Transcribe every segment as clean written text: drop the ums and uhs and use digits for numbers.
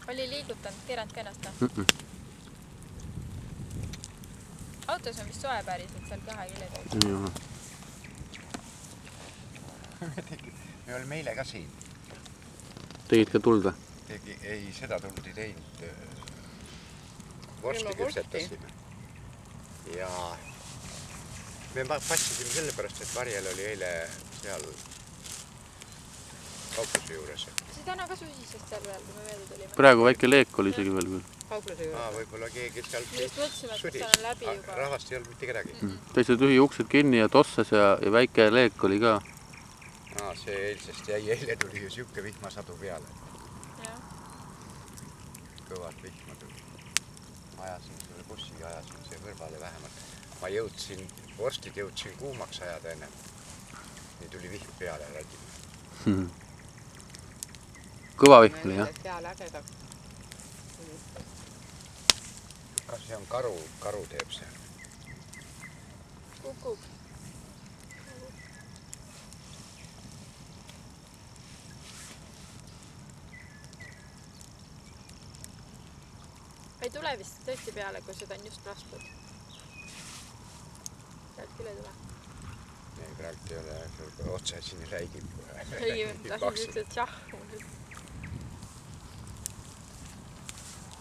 Oli liigutanud, keeranud ka ennast? Autos on vist soe päriselt, seal kahe küljed. Me olime eile ka siin. Tegid ka tuld või? Ei, seda tuld ei teinud. Vorsti küpsetasime. Ja me passisime selle pärast, et Varjel oli eile seal kaupluse juures. See täna ka susisest seal veel, kui me veedu tulime. Praegu väike leek oli isegi veel küll. Kaupluse juures. Võib-olla keegi seal Just mõtlesime, et seal on läbi juba. Rahvast ei olnud mitte kedagi. Täitsa tühi uksed kinni ja tossas ja väike leek oli ka. See eilsest jäi, eile tuli ju siuke vihmasadu peale. Kõvad vihma tuli. Ajasin selle bussiga, ajasin see kõrvale vähemalt. Ma jõudsin, vorstid jõudsin kuumaks ajada ennem. Nii tuli vihm peale rädima. Kõva vihm oli, jah? Hea lägedaks. Kas see on karu teeb see? Kukub. Ei tule vist tõesti peale, kui seda on just lastud. Sealt küll ei tule. Ei, praegu ei ole, otse sinni läigib. Lasin üldse tšah.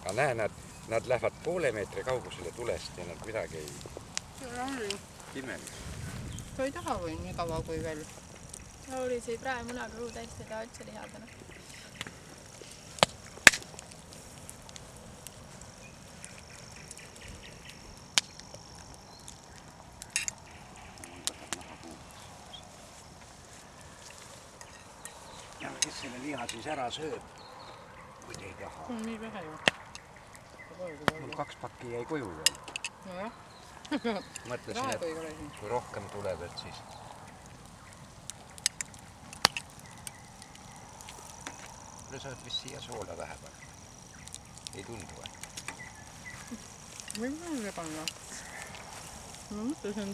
Aga näe, nad lähevad poole meetri kaugusele tulest ja nad midagi ei kimeli. Ta ei taha või nii kaua kui veel. Lauri sõi praegu munaga õu täiesti, ta üldse lihadana. Ja kes selle liha siis ära sööb, kui te ei taha? Nii vähe ju. Mul 2 pakki jäi koju veel. Nojah. Mõtlesin, et kui rohkem tuleb, et siis... Sa oled vist siia soola vähe panna. Ei tundu või? Võin veel panna. Ma mõtlesin,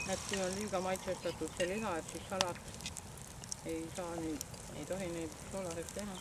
et kui on liiga maitsestatud see liha, et siis salat ei saa nii, ei tohi neid soolaseks teha.